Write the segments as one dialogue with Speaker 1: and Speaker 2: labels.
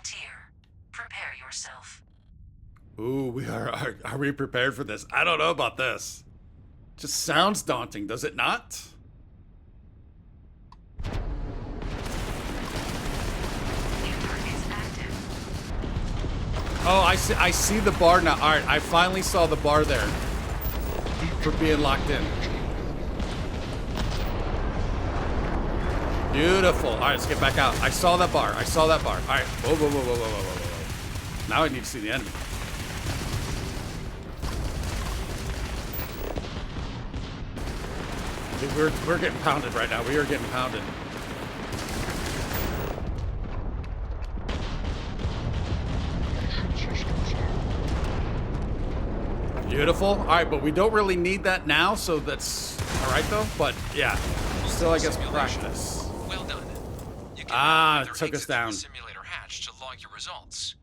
Speaker 1: frontier. Prepare yourself.
Speaker 2: Ooh, are we prepared for this? I don't know about this. Just sounds daunting, does it not?
Speaker 1: New targets active.
Speaker 2: Oh, I see the bar now. All right, I finally saw the bar there for being locked in. Beautiful. All right, let's get back out. I saw that bar. All right. Whoa, whoa, whoa, whoa, whoa, whoa, whoa, whoa. Now I need to see the enemy. Dude, we're getting pounded right now. We are getting pounded. Beautiful. All right, but we don't really need that now, so that's all right though. But yeah, still I guess practice.
Speaker 3: Well done. You can
Speaker 2: It took us down.
Speaker 3: The simulator hatch to log your results,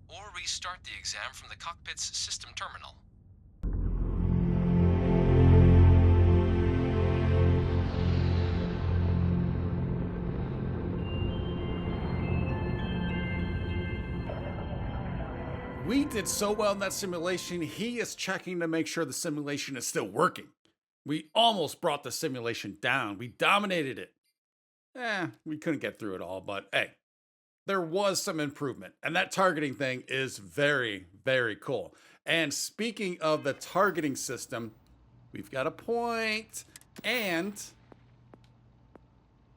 Speaker 3: or restart the exam from the cockpit's system terminal.
Speaker 2: We did so well in that simulation, he is checking to make sure the simulation is still working. We almost brought the simulation down. We dominated it. We couldn't get through it all, but hey, there was some improvement. And that targeting thing is very, very cool. And speaking of the targeting system, we've got a point. And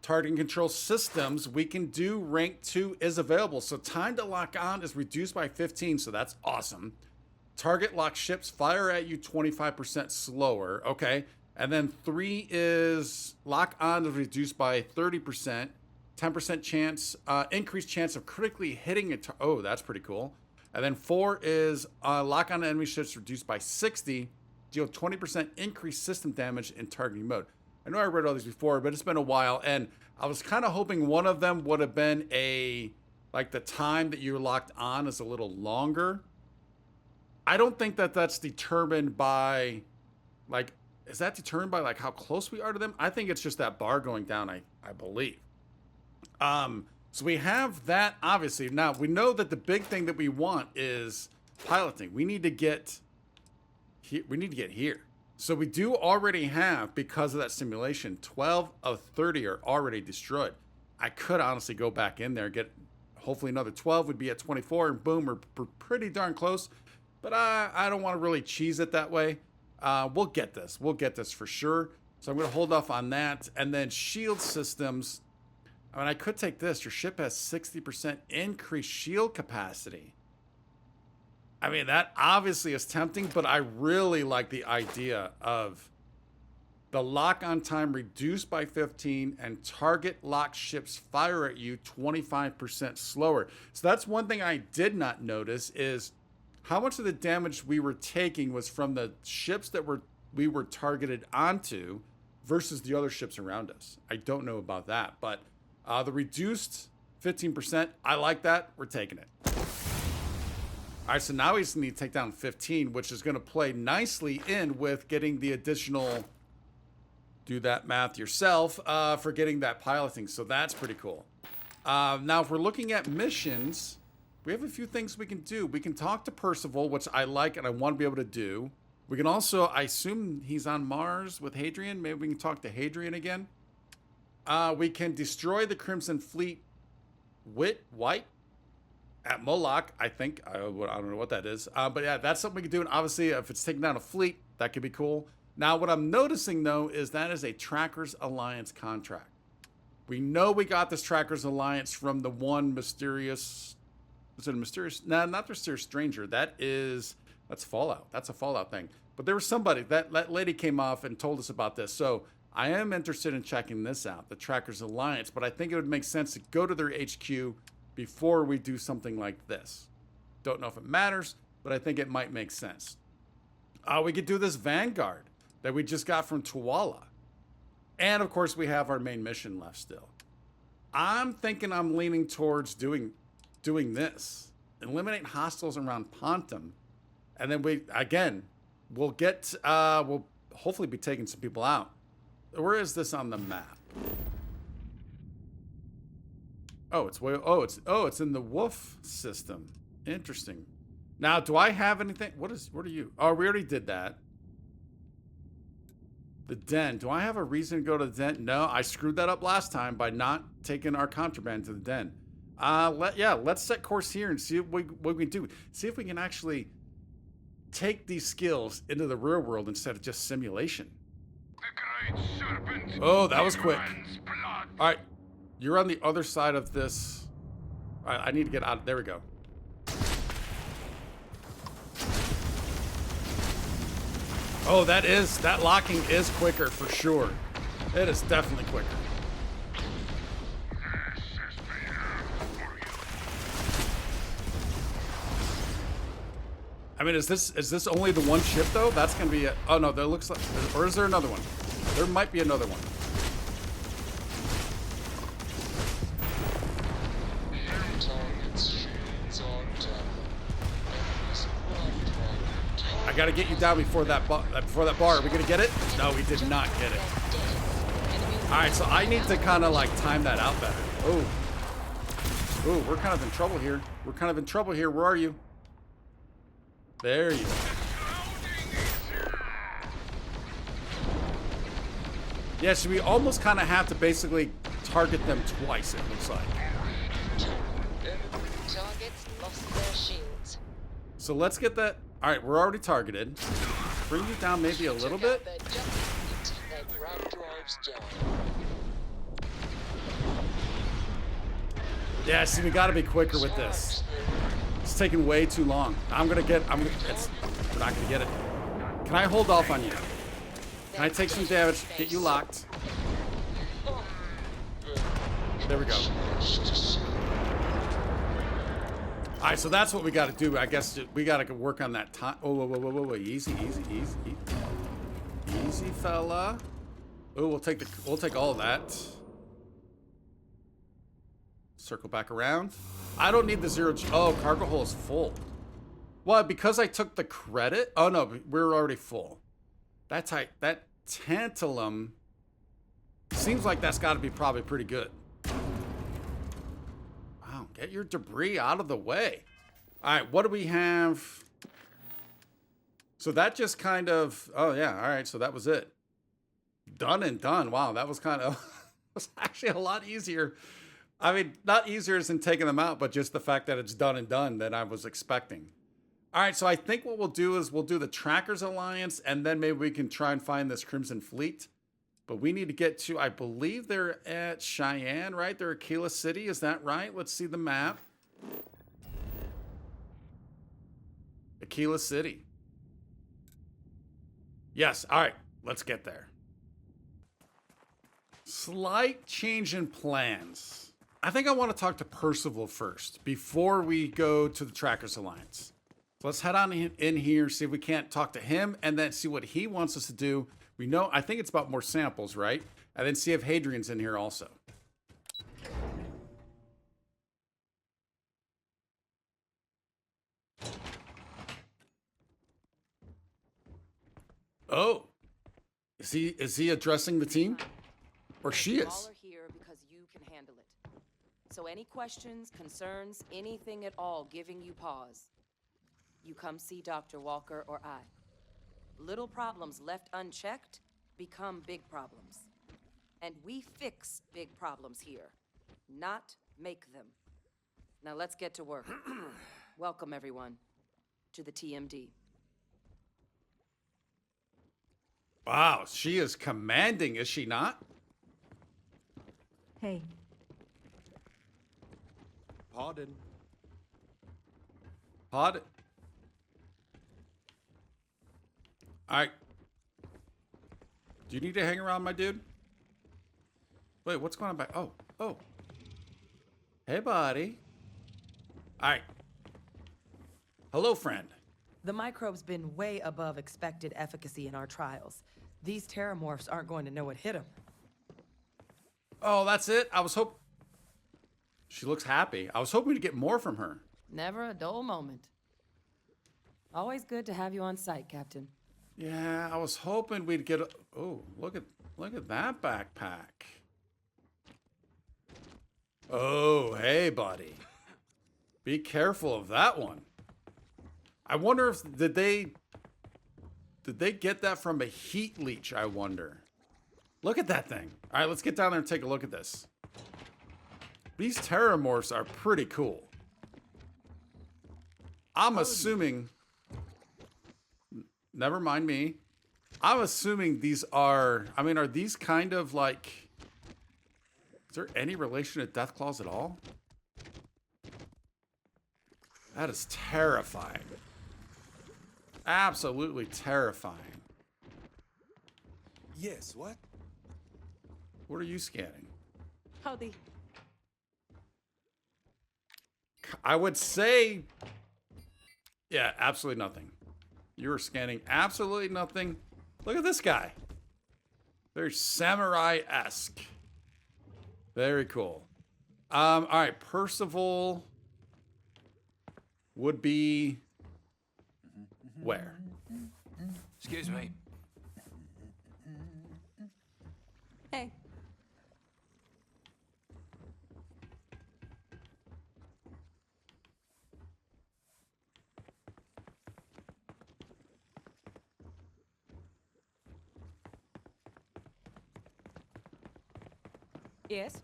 Speaker 2: targeting control systems, we can do rank 2 is available. So time to lock on is reduced by 15, so that's awesome. Target lock ships fire at you 25% slower. Okay. And then 3 is lock on is reduced by 30%, 10% chance, increased chance of critically hitting it. Oh, that's pretty cool. And then 4 is lock on enemy ships reduced by 60, deal 20% increased system damage in targeting mode. I know I read all these before, but it's been a while, and I was kind of hoping one of them would have been like the time that you're locked on is a little longer. I don't think that that's determined by, like, is that determined by like how close we are to them? I think it's just that bar going down, I believe. So we have that, obviously. Now, we know that the big thing that we want is piloting. We need to get here. So we do already have, because of that simulation, 12 of 30 are already destroyed. I could honestly go back in there, get hopefully another 12 would be at 24, and boom, we're pretty darn close. But I don't want to really cheese it that way. We'll get this. We'll get this for sure. So I'm going to hold off on that. And then shield systems. I mean, I could take this. Your ship has 60% increased shield capacity. I mean, that obviously is tempting, but I really like the idea of the lock-on time reduced by 15 and target lock ships fire at you 25% slower. So that's one thing I did not notice is how much of the damage we were taking was from the ships that we were targeted onto versus the other ships around us. I don't know about that, but the reduced 15%, I like that. We're taking it. All right, so now we just need to take down 15, which is going to play nicely in with getting the additional, do that math yourself, for getting that piloting. So that's pretty cool. Now, if we're looking at missions, we have a few things we can do. We can talk to Percival, which I like and I want to be able to do. We can also, I assume he's on Mars with Hadrian. Maybe we can talk to Hadrian again. We can destroy the Crimson Fleet White at Moloch, I think. I don't know what that is. But yeah, that's something we can do. And obviously, if it's taking down a fleet, that could be cool. Now, what I'm noticing, though, is that is a Trackers Alliance contract. We know we got this Trackers Alliance from the one mysterious... Is it a mysterious? No, not the mysterious stranger. That's Fallout. That's a Fallout thing. But there was somebody, that lady came off and told us about this. So I am interested in checking this out, the Trackers Alliance. But I think it would make sense to go to their HQ before we do something like this. Don't know if it matters, but I think it might make sense. We could do this Vanguard that we just got from Tuwala. And of course, we have our main mission left still. I'm thinking I'm leaning towards doing this. Eliminate hostiles around Pontum. And then we'll hopefully be taking some people out. Where is this on the map? Oh, it's in the wolf system. Interesting. Now, do I have anything? What are you? Oh, we already did that. The den. Do I have a reason to go to the den? No, I screwed that up last time by not taking our contraband to the den. Let's set course here and see what we can do. See if we can actually take these skills into the real world instead of just simulation. Oh, that was quick. All right, you're on the other side of this. All right, I need to get out. There we go. Oh, that locking is quicker for sure. It is definitely quicker. I mean, is this only the one ship though? That's gonna be it. Oh no, there looks like, or is there another one? There might be another one. I gotta get you down before that bar. Are we gonna get it? No, we did not get it. All right, so I need to kind of like time that out better. Oh, we're kind of in trouble here. Where are you? There you are. Yeah, so we almost kind of have to basically target them twice, it looks like.
Speaker 4: Targets lost their shields.
Speaker 2: So let's get that. All right, we're already targeted. Bring you down maybe a little bit. Yeah, see, we got to be quicker with this. It's taking way too long. We're not gonna get it. Can I hold off on you? Can I take some damage, get you locked? There we go. All right, so that's what we got to do. I guess we got to work on that time. Oh, whoa. Easy, fella. Oh, we'll take all of that. Circle back around. I don't need the zero. Oh, cargo hold is full. Well, because I took the credit. Oh no, we're already full. That tantalum seems like that's got to be probably pretty good. Wow, get your debris out of the way. All right, what do we have? So that just kind of. Oh yeah, all right. So that was it. Done and done. Wow, that was kind of was actually a lot easier. I mean, not easier as in taking them out, but just the fact that it's done and done than I was expecting. All right, so I think what we'll do is we'll do the Trackers Alliance, and then maybe we can try and find this Crimson Fleet. But we need to get to, I believe they're at Cheyenne, right? They're at Aquila City, is that right? Let's see the map. Aquila City. Yes, all right, let's get there. Slight change in plans. I think I want to talk to Percival first before we go to the Trackers Alliance. So let's head on in here, see if we can't talk to him, and then see what he wants us to do. We know, I think it's about more samples, right? And then see if Hadrian's in here also. Oh, is he addressing the team? Or she is?
Speaker 4: All are here because you can handle it. So any questions, concerns, anything at all giving you pause, you come see Dr. Walker or I. Little problems left unchecked become big problems. And we fix big problems here, not make them. Now let's get to work. Welcome, everyone, to the TMD.
Speaker 2: Wow, she is commanding, is she not?
Speaker 5: Hey,
Speaker 6: Pardon.
Speaker 2: Pod. All right. Do you need to hang around, my dude? Wait, what's going on back? Oh. Hey, buddy. All right. Hello, friend.
Speaker 7: The microbe's been way above expected efficacy in our trials. These terramorphs aren't going to know what hit them.
Speaker 2: Oh, that's it? I was hoping... She looks happy. I was hoping to get more from her.
Speaker 4: Never a dull moment. Always good to have you on site, Captain.
Speaker 2: Yeah, I was hoping we'd get... Oh, look at that backpack. Oh, hey, buddy. Be careful of that one. I wonder if did they get that from a heat leech, I wonder. Look at that thing. All right, let's get down there and take a look at this. These terramorphs are pretty cool. I'm assuming, never mind me. I'm assuming these are, I mean, are these kind of like, is there any relation to Deathclaws at all? That is terrifying. Absolutely terrifying.
Speaker 5: Yes, what?
Speaker 2: What are you scanning?
Speaker 4: Howdy.
Speaker 2: I would say, yeah, absolutely nothing. You were scanning absolutely nothing. Look at this guy. Very samurai-esque. Very cool. All right, Percival would be where?
Speaker 3: Excuse me.
Speaker 4: Hey. Yes?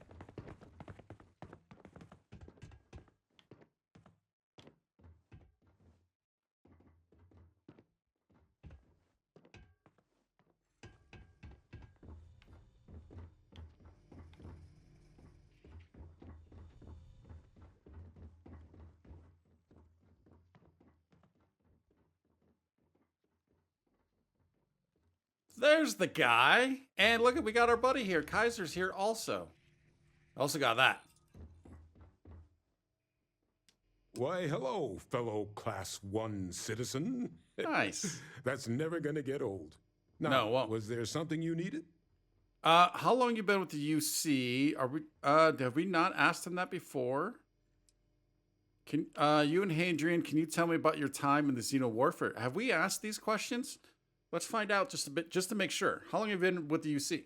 Speaker 2: There's the guy. And look, we got our buddy here. Kaiser's here also. Also got that.
Speaker 5: Why, hello, fellow Class 1 citizen.
Speaker 2: Nice.
Speaker 5: That's never gonna get old. Now,
Speaker 2: No, it won't.
Speaker 5: was there something you needed?
Speaker 2: How long you been with the UC? Are we have we not asked him that before? Can you and Hadrian, can you tell me about your time in the Xeno warfare? Have we asked these questions? Let's find out just a bit, just to make sure. How long have you been with the UC?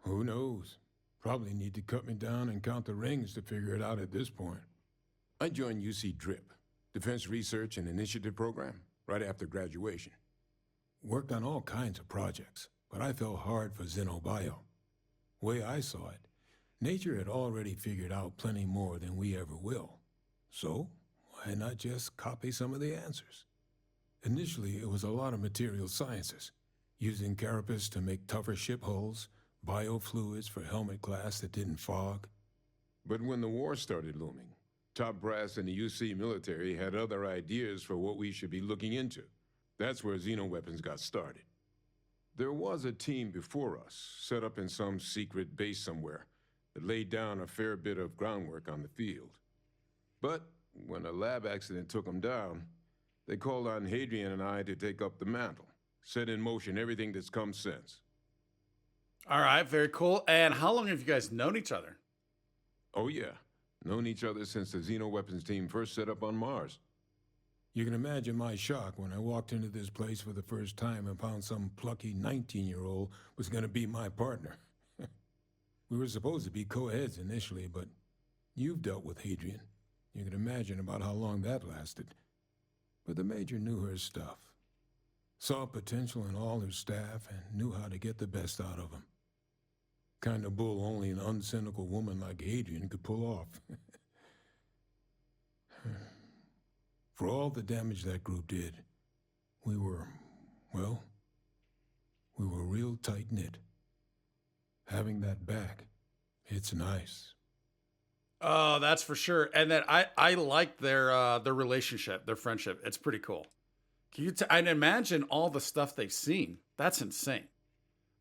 Speaker 5: Who knows? Probably need to cut me down and count the rings to figure it out at this point. I joined UC DRIP, Defense Research and Initiative Program, right after graduation. Worked on all kinds of projects, but I fell hard for Xenobio. Way I saw it, nature had already figured out plenty more than we ever will. So, why not just copy some of the answers? Initially, it was a lot of material sciences, using carapace to make tougher ship hulls, biofluids for helmet glass that didn't fog. But when the war started looming, top brass in the UC military had other ideas for what we should be looking into. That's where xenoweapons got started. There was a team before us, set up in some secret base somewhere, that laid down a fair bit of groundwork on the field. But when a lab accident took them down, they called on Hadrian and I to take up the mantle, set in motion everything that's come since.
Speaker 2: All right, very cool. And how long have you guys known each other?
Speaker 5: Oh yeah, known each other since the xenoweapons team first set up on Mars. You can imagine my shock when I walked into this place for the first time and found some plucky 19-year-old was going to be my partner. We were supposed to be co-heads initially, but you've dealt with Hadrian. You can imagine about how long that lasted. But the Major knew her stuff. Saw potential in all her staff and knew how to get the best out of them. Kind of bull only an uncynical woman like Hadrian could pull off. For all the damage that group did, we were real tight-knit. Having that back, it's nice.
Speaker 2: Oh, that's for sure. And then I like their relationship, their friendship. It's pretty cool. Can you and imagine all the stuff they've seen. That's insane.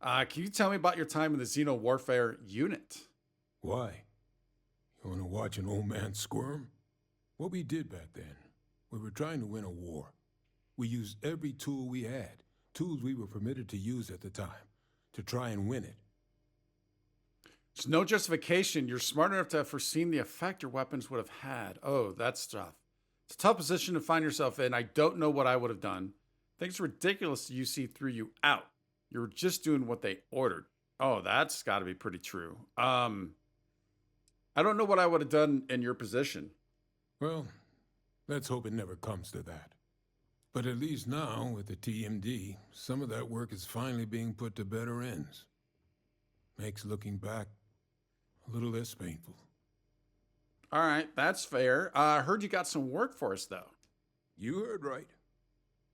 Speaker 2: Can you tell me about your time in the Xeno Warfare unit?
Speaker 5: Why? You want to watch an old man squirm? What we did back then, we were trying to win a war. We used every tool we had, tools we were permitted to use at the time, to try and win it.
Speaker 2: It's no justification. You're smart enough to have foreseen the effect your weapons would have had. Oh, that's tough. It's a tough position to find yourself in. I don't know what I would have done. I think it's ridiculous the UC threw you out. You were just doing what they ordered. Oh, that's got to be pretty true. I don't know what I would have done in your position.
Speaker 5: Well, let's hope it never comes to that. But at least now, with the TMD, some of that work is finally being put to better ends. Makes looking back a little less painful.
Speaker 2: All right, that's fair. I heard you got some work for us, though.
Speaker 5: You heard right.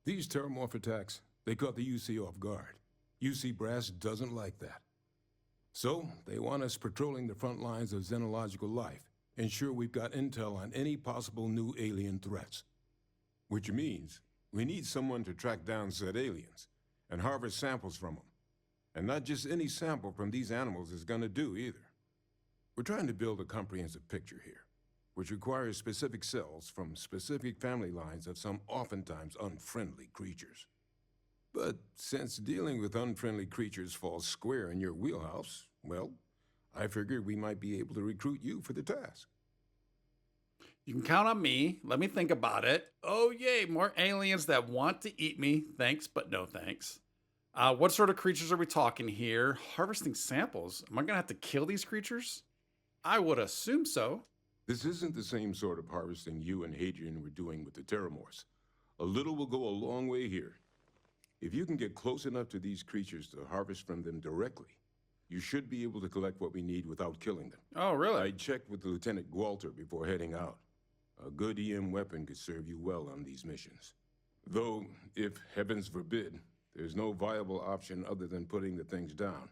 Speaker 5: These terramorph attacks, they caught the UC off guard. UC Brass doesn't like that. So, they want us patrolling the front lines of xenological life, ensure we've got intel on any possible new alien threats. Which means we need someone to track down said aliens and harvest samples from them. And not just any sample from these animals is gonna do either. We're trying to build a comprehensive picture here, which requires specific cells from specific family lines of some oftentimes unfriendly creatures. But since dealing with unfriendly creatures falls square in your wheelhouse, well, I figured we might be able to recruit you for the task.
Speaker 2: You can count on me. Let me think about it. Oh, yay, more aliens that want to eat me. Thanks, but no thanks. What sort of creatures are we talking here? Harvesting samples. Am I going to have to kill these creatures? I would assume so.
Speaker 5: This isn't the same sort of harvesting you and Hadrian were doing with the Terramorphs. A little will go a long way here. If you can get close enough to these creatures to harvest from them directly, you should be able to collect what we need without killing them.
Speaker 2: Oh, really?
Speaker 5: I checked with Lieutenant Gwalter before heading out. A good EM weapon could serve you well on these missions. Though, if heavens forbid, there's no viable option other than putting the things down.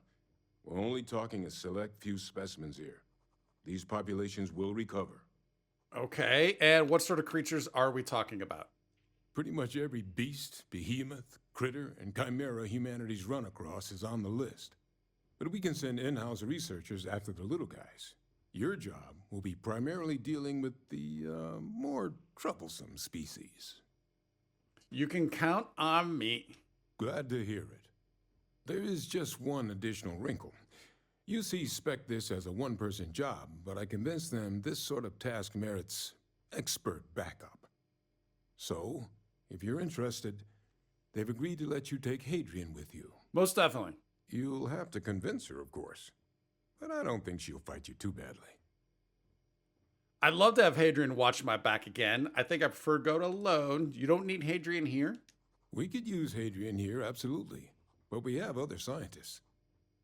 Speaker 5: We're only talking a select few specimens here. These populations will recover.
Speaker 2: Okay, and what sort of creatures are we talking about?
Speaker 5: Pretty much every beast, behemoth, critter, and chimera humanity's run across is on the list. But we can send in-house researchers after the little guys. Your job will be primarily dealing with the more troublesome species.
Speaker 2: You can count on me.
Speaker 5: Glad to hear it. There is just one additional wrinkle. UC spec this as a one-person job, but I convinced them this sort of task merits expert backup. So, if you're interested, they've agreed to let you take Hadrian with you.
Speaker 2: Most definitely.
Speaker 5: You'll have to convince her, of course, but I don't think she'll fight you too badly.
Speaker 2: I'd love to have Hadrian watch my back again. I think I prefer go it alone. You don't need Hadrian here?
Speaker 5: We could use Hadrian here, absolutely, but we have other scientists.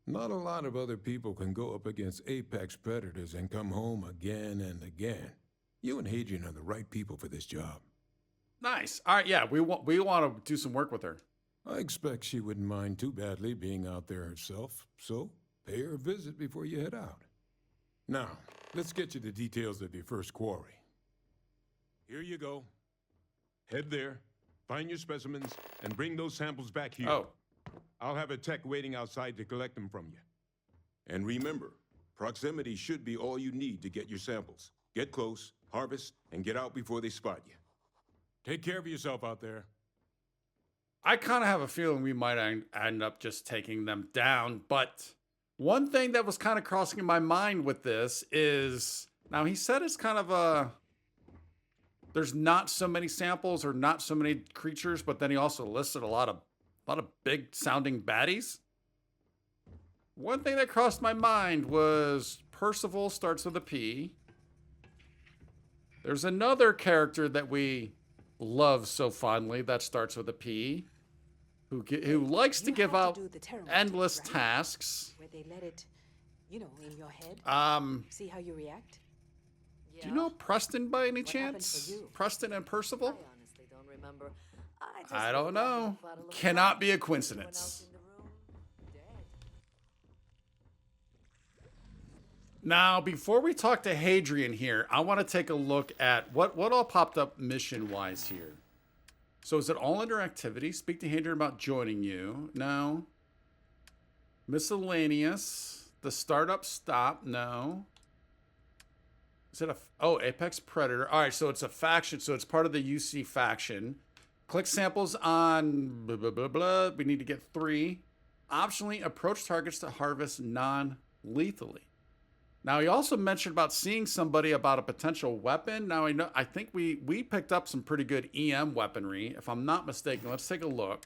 Speaker 5: Not a lot of other people can go up against apex predators and come home again and again. You and Hadrian are the right people for this job.
Speaker 2: Nice. All right, yeah, we want to do some work with her.
Speaker 5: I expect she wouldn't mind too badly being out there herself, so pay her a visit before you head out. Now, let's get you the details of your first quarry. Here you go. Head there, find your specimens, and bring those samples back here.
Speaker 2: Oh.
Speaker 5: I'll have a tech waiting outside to collect them from you. And remember, proximity should be all you need to get your samples. Get close, harvest, and get out before they spot you. Take care of yourself out there.
Speaker 2: I kind of have a feeling we might end up just taking them down, but one thing that was kind of crossing my mind with this is, now he said it's kind of there's not so many samples or not so many creatures, but then he also listed a lot of big sounding baddies. One thing that crossed my mind was Percival starts with a P. There's another character that we love so fondly that starts with a P, who likes to give out endless tasks.
Speaker 6: Where they let it, in your head. See how you react.
Speaker 2: Do you know Preston by any
Speaker 6: What happened
Speaker 2: chance?
Speaker 6: for you?
Speaker 2: Preston and Percival?
Speaker 6: I honestly don't remember.
Speaker 2: I don't know. Cannot be a coincidence. Now, before we talk to Hadrian here, I want to take a look at what all popped up mission-wise here. So is it all under activity? Speak to Hadrian about joining you. No. Miscellaneous. The startup stop. No. Is it Apex Predator. All right, so it's a faction. So it's part of the UC faction. Click samples on blah, blah, blah, blah. We need to get 3. Optionally, approach targets to harvest non-lethally. Now, he also mentioned about seeing somebody about a potential weapon. Now, I think we picked up some pretty good EM weaponry, if I'm not mistaken. Let's take a look.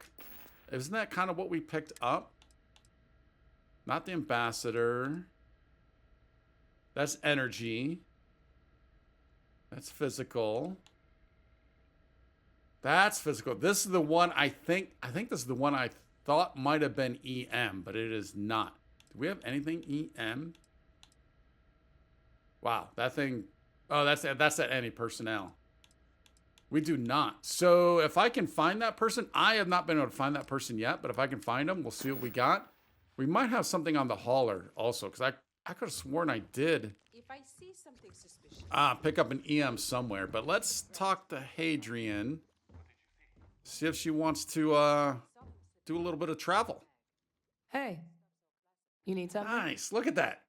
Speaker 2: Isn't that kind of what we picked up? Not the ambassador. That's energy. That's physical. That's physical. This is the one I think this is the one I thought might have been EM, but it is not. Do we have anything EM? Wow, that thing. Oh, that's that any personnel. We do not. So if I can find that person, I have not been able to find that person yet, but if I can find them, we'll see what we got. We might have something on the hauler also, because I could have sworn I did.
Speaker 6: If I see something suspicious.
Speaker 2: Pick up an EM somewhere. But let's talk to Hadrian. See if she wants to do a little bit of travel.
Speaker 4: Hey, you need something?
Speaker 2: Nice. Look at that.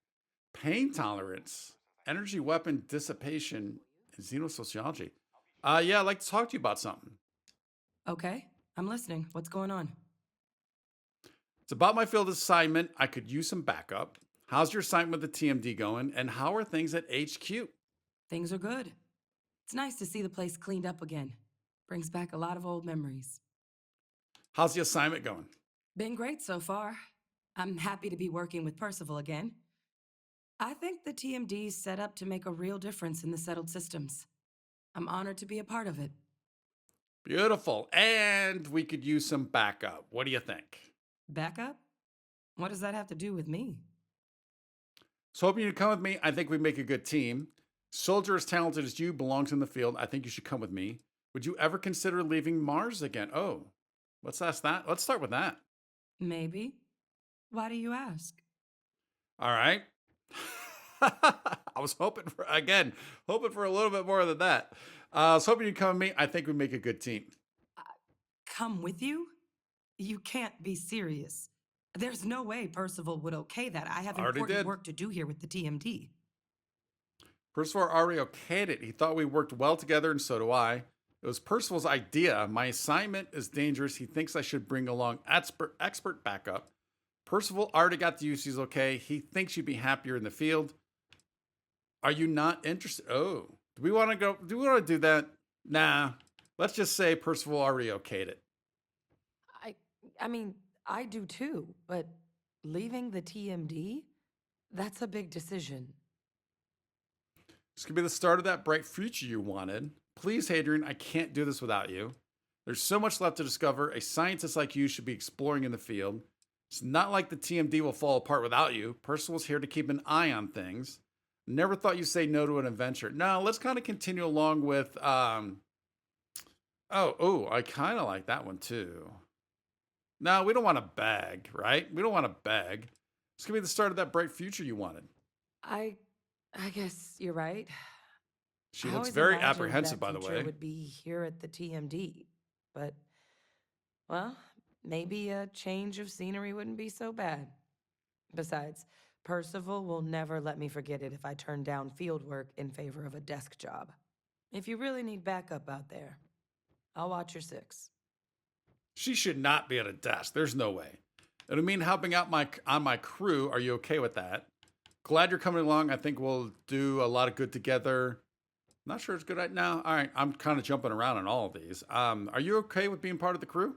Speaker 2: Pain tolerance, energy weapon dissipation, and xenosociology. Yeah, I'd like to talk to you about something.
Speaker 7: Okay, I'm listening. What's going on?
Speaker 2: It's about my field assignment. I could use some backup. How's your assignment with the TMD going? And how are things at HQ?
Speaker 7: Things are good. It's nice to see the place cleaned up again. Brings back a lot of old memories.
Speaker 2: How's the assignment going?
Speaker 7: Been great so far. I'm happy to be working with Percival again. I think the TMD's set up to make a real difference in the settled systems. I'm honored to be a part of it.
Speaker 2: Beautiful. And we could use some backup. What do you think?
Speaker 7: Backup? What does that have to do with me?
Speaker 2: So hoping you come with me. I think we make a good team. Soldier as talented as you belongs in the field. I think you should come with me. Would you ever consider leaving Mars again? Oh, let's ask that. Let's start with that.
Speaker 7: Maybe. Why do you ask?
Speaker 2: All right. I was hoping for a little bit more than that. I was hoping you'd come with me. I think we make a good team.
Speaker 7: Come with you? You can't be serious. There's no way Percival would okay that. I have
Speaker 2: Already
Speaker 7: important
Speaker 2: did.
Speaker 7: work to do here with the TMD.
Speaker 2: Percival already okayed it. He thought we worked well together, and so do I. It was Percival's idea. My assignment is dangerous. He thinks I should bring along expert backup. Percival already got the use. He's okay. He thinks you'd be happier in the field. Are you not interested? Oh, do we want to go? Do we want to do that? Nah. Let's just say Percival already okayed it.
Speaker 7: I mean, I do too, but leaving the TMD? That's a big decision.
Speaker 2: This could be the start of that bright future you wanted. Please, Hadrian, I can't do this without you. There's so much left to discover. A scientist like you should be exploring in the field. It's not like the TMD will fall apart without you. Percival's here to keep an eye on things. Never thought you'd say no to an adventure. Now, let's kind of continue along with, I kind of like that one too. No, we don't want to beg, right? We don't want to beg. It's going to be the start of that bright future you wanted.
Speaker 7: I guess you're right.
Speaker 2: She
Speaker 7: I
Speaker 2: looks
Speaker 7: always
Speaker 2: very
Speaker 7: imagined
Speaker 2: apprehensive,
Speaker 7: that
Speaker 2: by the
Speaker 7: future
Speaker 2: way.
Speaker 7: would be here at the TMD, but, well, maybe a change of scenery wouldn't be so bad. Besides, Percival will never let me forget it if I turn down field work in favor of a desk job. If you really need backup out there, I'll watch your six.
Speaker 2: She should not be at a desk. There's no way. It'll mean helping out on my crew. Are you okay with that? Glad you're coming along. I think we'll do a lot of good together. Not sure it's good right now. All right, I'm kind of jumping around on all of these. Are you okay with being part of the crew?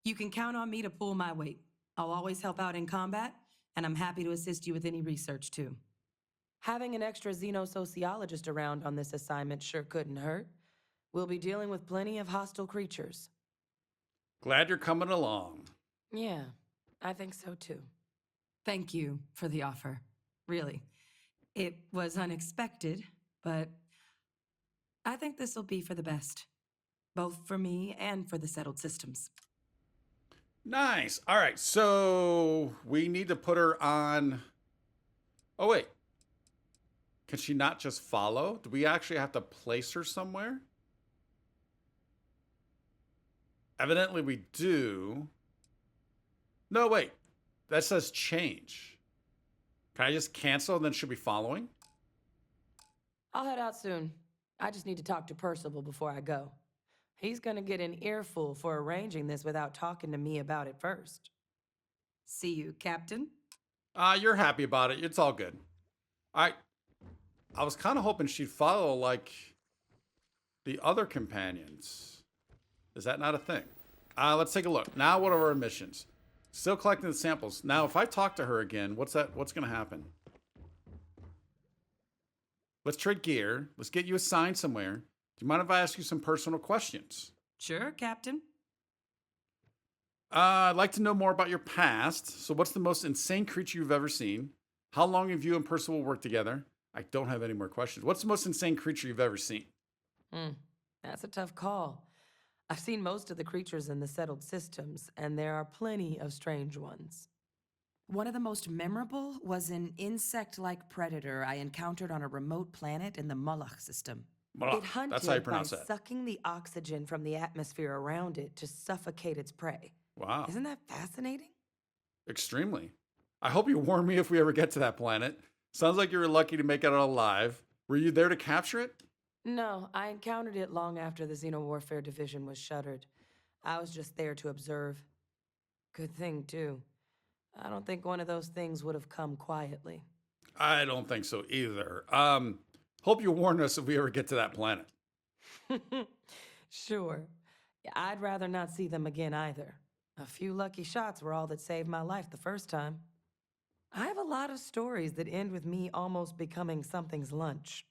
Speaker 7: You can count on me to pull my weight. I'll always help out in combat, and I'm happy to assist you with any research, too. Having an extra xenosociologist around on this assignment sure couldn't hurt. We'll be dealing with plenty of hostile creatures.
Speaker 2: Glad you're coming along.
Speaker 7: Yeah, I think so, too. Thank you for the offer. Really. It was unexpected, but I think this will be for the best. Both for me and for the settled systems.
Speaker 2: Nice. All right, so we need to put her on... Oh, wait. Can she not just follow? Do we actually have to place her somewhere? Evidently we do. No, wait. That says change. Can I just cancel and then she'll be following?
Speaker 7: I'll head out soon. I just need to talk to Percival before I go. He's gonna get an earful for arranging this without talking to me about it first. See you, Captain.
Speaker 2: You're happy about it. It's all good. I was kind of hoping she'd follow like the other companions. Is that not a thing? Let's take a look. Now what are our missions? Still collecting the samples. Now, if I talk to her again, what's going to happen? Let's trade gear. Let's get you assigned somewhere. Do you mind if I ask you some personal questions?
Speaker 6: Sure, Captain.
Speaker 2: I'd like to know more about your past. So, what's the most insane creature you've ever seen? How long have you and Percival worked together? I don't have any more questions. What's the most insane creature you've ever seen?
Speaker 7: Hmm, that's a tough call. I've seen most of the creatures in the settled systems, and there are plenty of strange ones.
Speaker 6: One of the most memorable was an insect-like predator I encountered on a remote planet in the Moloch system.
Speaker 7: It hunted
Speaker 2: That's how you
Speaker 7: by
Speaker 2: pronounce that.
Speaker 7: sucking the oxygen from the atmosphere around it to suffocate its prey.
Speaker 2: Wow.
Speaker 7: Isn't that fascinating?
Speaker 2: Extremely. I hope you warn me if we ever get to that planet. Sounds like you were lucky to make it out alive. Were you there to capture it?
Speaker 7: No, I encountered it long after the Xenowarfare Division was shuttered. I was just there to observe. Good thing, too. I don't think one of those things would have come quietly.
Speaker 2: I don't think so either. Hope you warn us if we ever get to that planet.
Speaker 7: Sure. Yeah, I'd rather not see them again either. A few lucky shots were all that saved my life the first time. I have a lot of stories that end with me almost becoming something's lunch.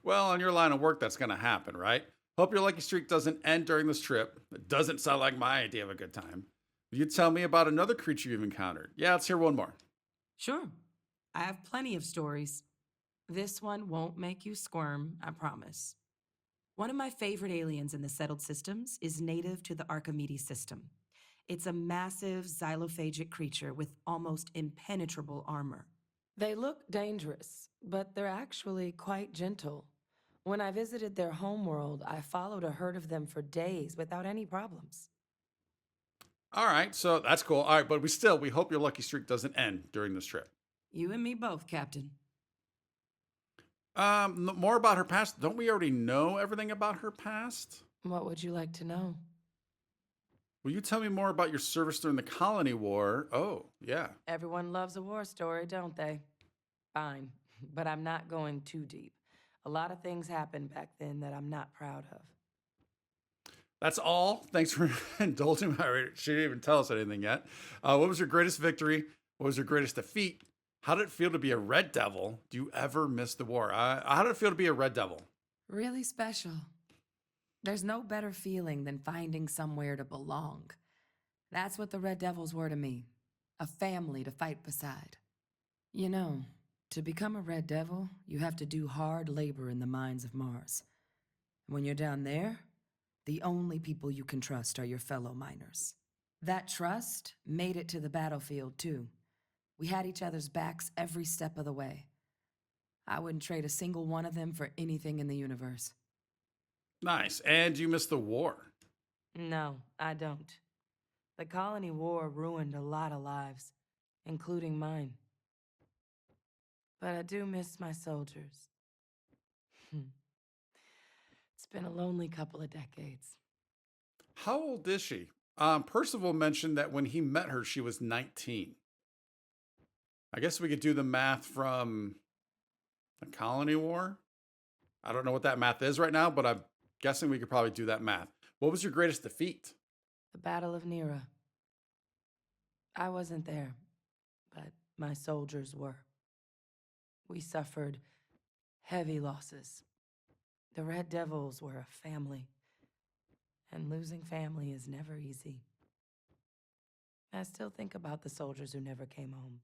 Speaker 2: Well, on your line of work, that's going to happen, right? Hope your lucky streak doesn't end during this trip. It doesn't sound like my idea of a good time. Will you tell me about another creature you've encountered? Yeah, let's hear one more.
Speaker 6: Sure. I have plenty of stories. This one won't make you squirm, I promise. One of my favorite aliens in the settled systems is native to the Archimedes system. It's a massive xylophagic creature with almost impenetrable armor.
Speaker 7: They look dangerous, but they're actually quite gentle. When I visited their homeworld, I followed a herd of them for days without any problems.
Speaker 2: All right, so that's cool. All right, but we hope your lucky streak doesn't end during this trip.
Speaker 6: You and me both, Captain.
Speaker 2: More about her past. Don't we already know everything about her past?
Speaker 7: What would you like to know?
Speaker 2: Will you tell me more about your service during the Colony War? Oh, yeah.
Speaker 7: Everyone loves a war story, don't they? Fine, but I'm not going too deep. A lot of things happened back then that I'm not proud of.
Speaker 2: That's all. Thanks for indulging me. She didn't even tell us anything yet. What was your greatest victory? What was your greatest defeat? How did it feel to be a Red Devil? Do you ever miss the war? How did it feel to be a Red Devil?
Speaker 6: Really special. There's no better feeling than finding somewhere to belong. That's what the Red Devils were to me. A family to fight beside. You know, to become a Red Devil, you have to do hard labor in the mines of Mars. When you're down there, the only people you can trust are your fellow miners. That trust made it to the battlefield, too. We had each other's backs every step of the way. I wouldn't trade a single one of them for anything in the universe.
Speaker 2: Nice. And you missed the war.
Speaker 7: No, I don't. The Colony War ruined a lot of lives, including mine. But I do miss my soldiers. It's been a lonely couple of decades.
Speaker 2: How old is she? Percival mentioned that when he met her, she was 19. I guess we could do the math from the Colony War. I don't know what that math is right now, but I'm guessing we could probably do that math. What was your greatest defeat?
Speaker 7: The Battle of Nera. I wasn't there, but my soldiers were. We suffered heavy losses. The Red Devils were a family, and losing family is never easy. I still think about the soldiers who never came home.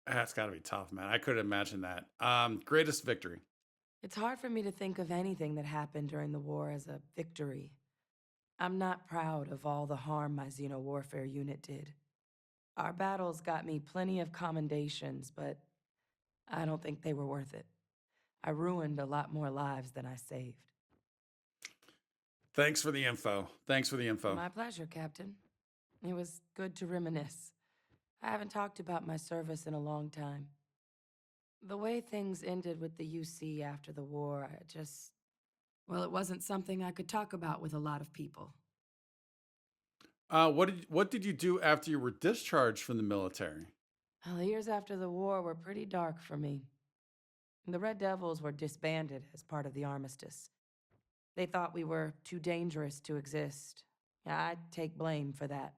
Speaker 2: That's got to be tough, man. I couldn't imagine that. Greatest victory.
Speaker 7: It's hard for me to think of anything that happened during the war as a victory. I'm not proud of all the harm my Xenowarfare unit did. Our battles got me plenty of commendations, but I don't think they were worth it. I ruined a lot more lives than I saved.
Speaker 2: Thanks for the info.
Speaker 7: My pleasure, Captain. It was good to reminisce. I haven't talked about my service in a long time. The way things ended with the UC after the war, well, it wasn't something I could talk about with a lot of people.
Speaker 2: What did you do after you were discharged from the military?
Speaker 7: Well, the years after the war were pretty dark for me. The Red Devils were disbanded as part of the armistice. They thought we were too dangerous to exist. I'd take blame for that.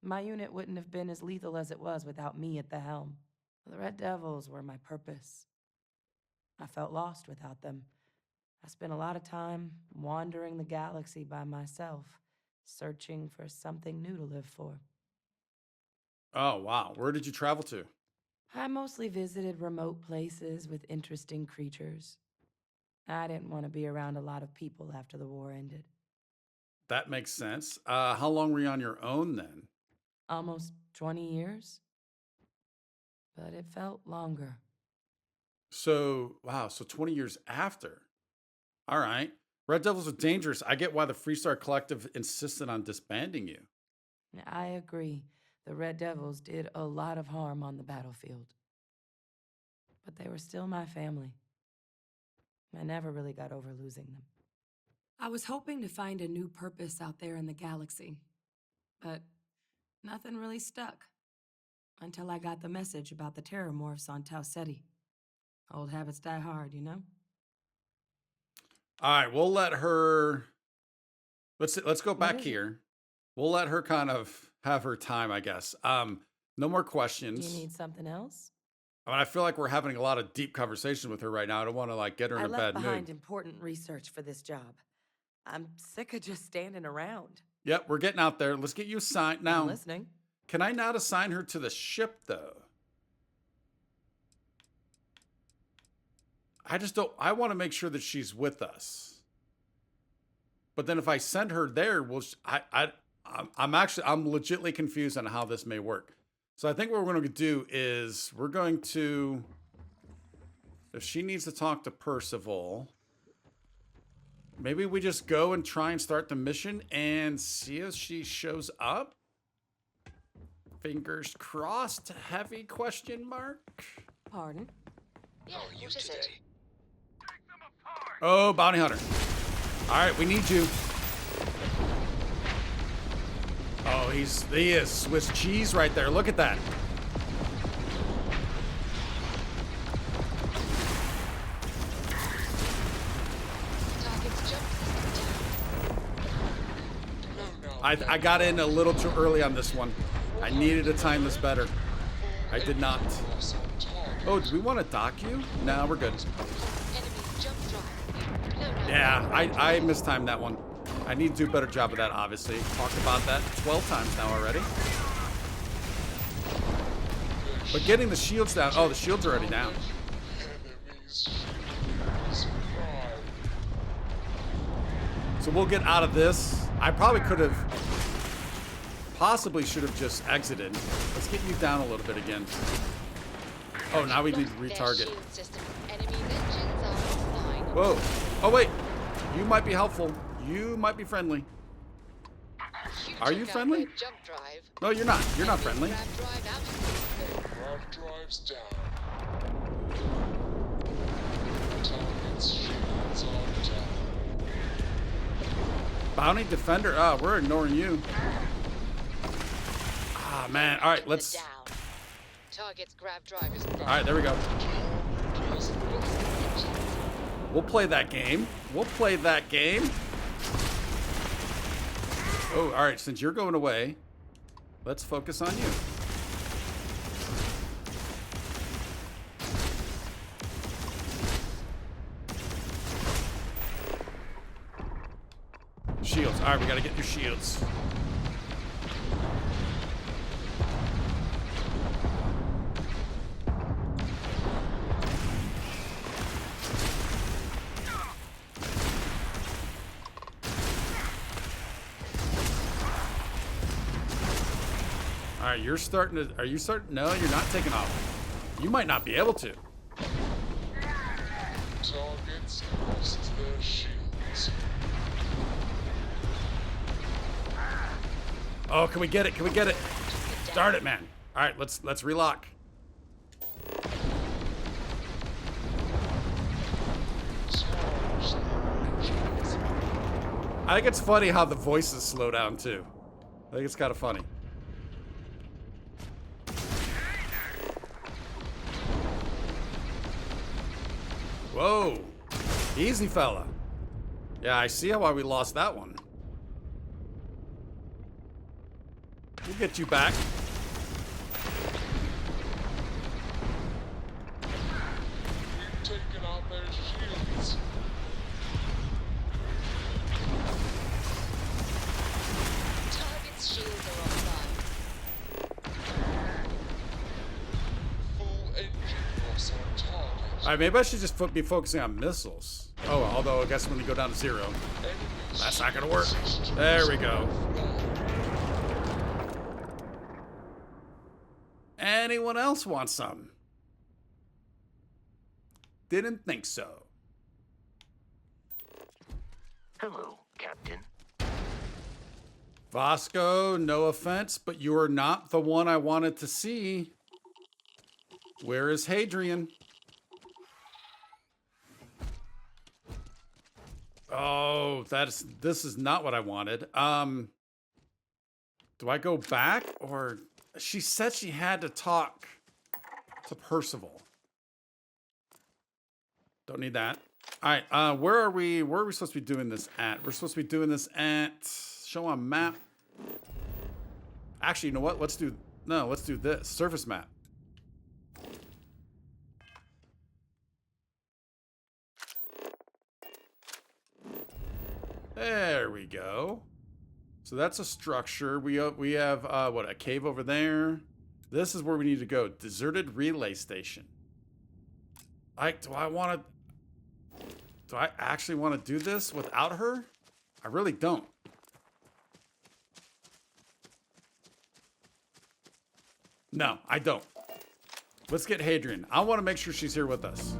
Speaker 7: My unit wouldn't have been as lethal as it was without me at the helm. The Red Devils were my purpose. I felt lost without them. I spent a lot of time wandering the galaxy by myself, searching for something new to live for.
Speaker 2: Oh, wow. Where did you travel to?
Speaker 7: I mostly visited remote places with interesting creatures. I didn't want to be around a lot of people after the war ended.
Speaker 2: That makes sense. How long were you on your own then?
Speaker 7: Almost 20 years? But it felt longer.
Speaker 2: So, wow. So 20 years after. All right. Red Devils are dangerous. I get why the Freestar Collective insisted on disbanding you.
Speaker 7: I agree. The Red Devils did a lot of harm on the battlefield. But they were still my family. I never really got over losing them.
Speaker 6: I was hoping to find a new purpose out there in the galaxy, but nothing really stuck until I got the message about the terramorphs on Tau Ceti. Old habits die hard, you know?
Speaker 2: All right, we'll let her. Let's go back
Speaker 7: is it?
Speaker 2: here. We'll let her kind of have her time, I guess. No more
Speaker 7: Do
Speaker 2: questions.
Speaker 7: you need something else?
Speaker 2: I mean, I feel like we're having a lot of deep conversation with her right now. I don't want to like get her in
Speaker 7: I
Speaker 2: a
Speaker 7: left
Speaker 2: bad
Speaker 7: behind
Speaker 2: mood.
Speaker 7: important research for this job. I'm sick of just standing around.
Speaker 2: Yep, we're getting out there. Let's get you assigned
Speaker 7: I'm
Speaker 2: now.
Speaker 7: listening.
Speaker 2: Can I not assign her to the ship though? I just don't. I want to make sure that she's with us. But then if I send her there, I'm legitimately confused on how this may work. So I think what we're going to do is we're going to, if she needs to talk to Percival, maybe we just go and try and start the mission and see if she shows up. Fingers crossed. Heavy question mark.
Speaker 7: Pardon?
Speaker 1: Yeah, what is it?
Speaker 2: Oh, bounty hunter. All right, we need you. Oh, he is Swiss cheese right there. Look at that.
Speaker 1: Target's jump system down.
Speaker 2: I got in a little too early on this one. I needed to time this better. I did not. Oh, do we want to dock you? No, we're good.
Speaker 1: Enemy jump drive. No.
Speaker 2: Yeah, I mistimed that one. I need to do a better job of that, obviously. Talked about that 12 times now already. But getting the shields down. Oh, the shields are already down. So we'll get out of this. I probably could have, possibly should have just exited. Let's get you down a little bit again. Oh, now we need to retarget. Whoa. Oh, wait. You might be helpful. You might be friendly. Are you friendly?
Speaker 1: Jump drive.
Speaker 2: No, you're not. You're not friendly.
Speaker 1: Grab drive out.
Speaker 8: Grab drives down. Target's shields are down.
Speaker 2: Bounty defender. Ah, we're ignoring you. Ah, man. All right, let's.
Speaker 1: Down. Target's grab drive is
Speaker 2: All right, there we go. We'll play that game. We'll play that game. Oh, all right. Since you're going away, let's focus on you. Shields. All right, we got to get your shields. All right, you're starting to. Are you starting? No, you're not taking off. You might not be able to.
Speaker 8: Targets lost their shields.
Speaker 2: Oh, can we get it? Can we get it? Darn it, man. All right, let's relock. I think it's funny how the voices slow down too. I think it's kind of funny. Whoa, easy fella. Yeah, I see why we lost that one. We'll get you back.
Speaker 8: We've taken out their
Speaker 2: All right, maybe I should just be focusing on missiles. Oh, although I guess when you go down to 0, that's not gonna work. There we go. Anyone else want some? Didn't think so.
Speaker 9: Hello, Captain.
Speaker 2: Vasco, no offense, but you are not the one I wanted to see. Where is Hadrian? Oh, this is not what I wanted. Do I go back, or she said she had to talk to Percival? Don't need that. All right, where are we supposed to be doing this at? We're supposed to be doing this at show on map. Actually, you know what? Let's do this. Surface map. There we go. So that's a structure. We have what, a cave over there. This is where we need to go. Deserted relay station. Do I actually want to do this without her? I really don't. No, I don't. Let's get Hadrian. I want to make sure she's here with us.